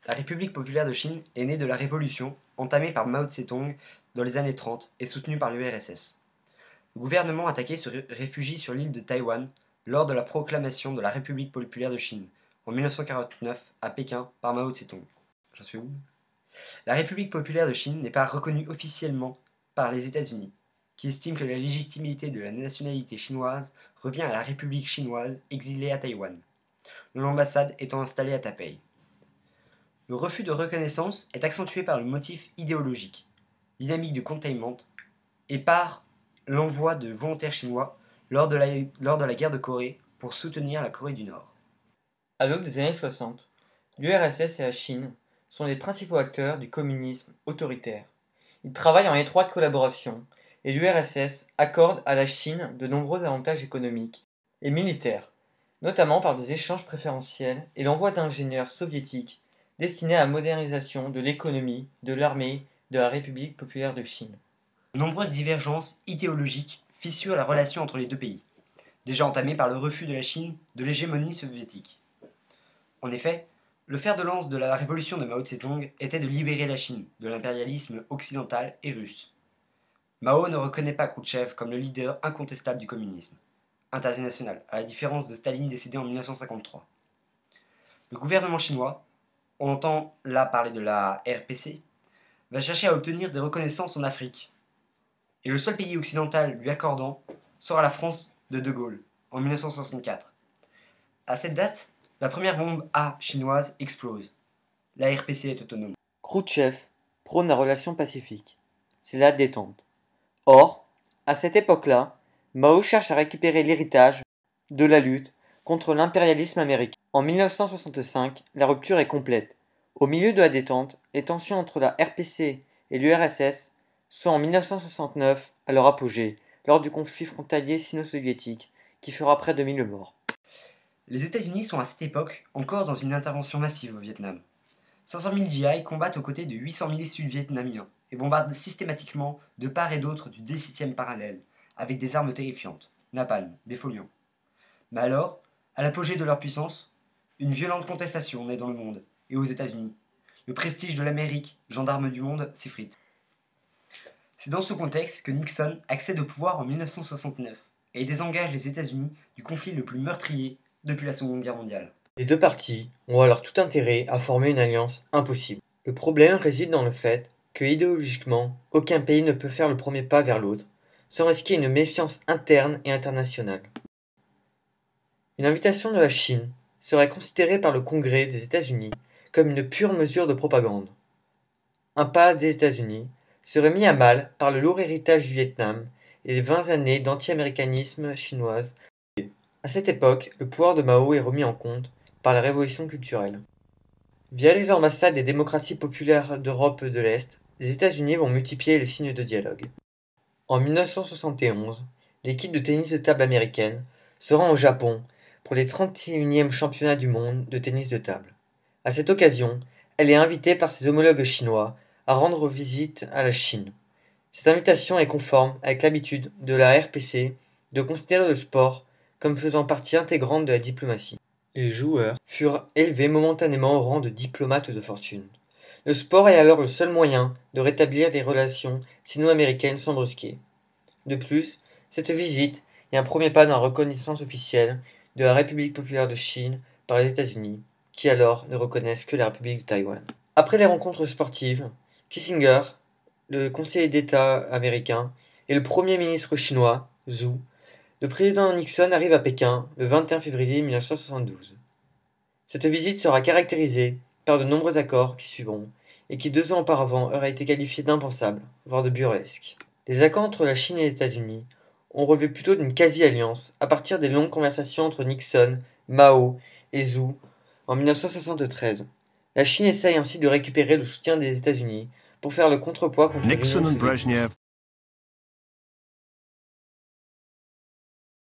La République populaire de Chine est née de la révolution entamée par Mao Tse-tung dans les années 30 et soutenue par l'URSS. Le gouvernement attaqué se réfugie sur l'île de Taïwan lors de la proclamation de la République populaire de Chine en 1949 à Pékin par Mao Tse-tung. J'en suis où? La République populaire de Chine n'est pas reconnue officiellement par les États-Unis, qui estiment que la légitimité de la nationalité chinoise revient à la République chinoise exilée à Taïwan, l'ambassade étant installée à Taipei. Le refus de reconnaissance est accentué par le motif idéologique, dynamique de containment, et par l'envoi de volontaires chinois lors de la guerre de Corée pour soutenir la Corée du Nord. À l'aube des années 60, l'URSS et la Chine sont les principaux acteurs du communisme autoritaire. Ils travaillent en étroite collaboration et l'URSS accorde à la Chine de nombreux avantages économiques et militaires, notamment par des échanges préférentiels et l'envoi d'ingénieurs soviétiques destinés à la modernisation de l'économie de l'armée de la République populaire de Chine. De nombreuses divergences idéologiques fissurent la relation entre les deux pays, déjà entamée par le refus de la Chine de l'hégémonie soviétique. En effet, le fer de lance de la révolution de Mao Tse-tung était de libérer la Chine de l'impérialisme occidental et russe. Mao ne reconnaît pas Khrouchtchev comme le leader incontestable du communisme international, à la différence de Staline décédé en 1953. Le gouvernement chinois, on entend là parler de la RPC, va chercher à obtenir des reconnaissances en Afrique. Et le seul pays occidental lui accordant sera la France de Gaulle, en 1964. À cette date, la première bombe A chinoise explose. La RPC est autonome. Khrouchtchev prône la relation pacifique. C'est la détente. Or, à cette époque-là, Mao cherche à récupérer l'héritage de la lutte contre l'impérialisme américain. En 1965, la rupture est complète. Au milieu de la détente, les tensions entre la RPC et l'URSS sont en 1969 à leur apogée, lors du conflit frontalier sino-soviétique qui fera près de 1000 morts. Les États-Unis sont à cette époque encore dans une intervention massive au Vietnam. 500 000 GI combattent aux côtés de 800 000 Sud-Vietnamiens et bombardent systématiquement de part et d'autre du 17e parallèle, avec des armes terrifiantes, napalm, des folions. Mais alors, à l'apogée de leur puissance, une violente contestation naît dans le monde, et aux États-Unis. Le prestige de l'Amérique, gendarme du monde, s'effrite. C'est dans ce contexte que Nixon accède au pouvoir en 1969 et désengage les États-Unis du conflit le plus meurtrier depuis la Seconde Guerre mondiale. Les deux parties ont alors tout intérêt à former une alliance impossible. Le problème réside dans le fait que idéologiquement, aucun pays ne peut faire le premier pas vers l'autre, sans risquer une méfiance interne et internationale. Une invitation de la Chine serait considérée par le Congrès des États-Unis comme une pure mesure de propagande. Un pas des États-Unis serait mis à mal par le lourd héritage du Vietnam et les 20 années d'anti-américanisme chinoise. À cette époque, le pouvoir de Mao est remis en compte par la révolution culturelle. Via les ambassades des démocraties populaires d'Europe de l'Est, les États-Unis vont multiplier les signes de dialogue. En 1971, l'équipe de tennis de table américaine se rend au Japon pour les 31e championnats du monde de tennis de table. À cette occasion, elle est invitée par ses homologues chinois à rendre visite à la Chine. Cette invitation est conforme avec l'habitude de la RPC de considérer le sport comme faisant partie intégrante de la diplomatie. Les joueurs furent élevés momentanément au rang de diplomates de fortune. Le sport est alors le seul moyen de rétablir les relations sino-américaines sans brusquer. De plus, cette visite est un premier pas dans la reconnaissance officielle de la République populaire de Chine par les États-Unis, qui alors ne reconnaissent que la République de Taïwan. Après les rencontres sportives, Kissinger, le conseiller d'État américain, et le premier ministre chinois, Zhu, le président Nixon arrive à Pékin le 21 février 1972. Cette visite sera caractérisée par de nombreux accords qui suivront, et qui 2 ans auparavant auraient été qualifiés d'impensables, voire de burlesques. Les accords entre la Chine et les États-Unis ont relevé plutôt d'une quasi-alliance à partir des longues conversations entre Nixon, Mao et Zhu en 1973. La Chine essaye ainsi de récupérer le soutien des États-Unis pour faire le contrepoids contre l'Union soviétique.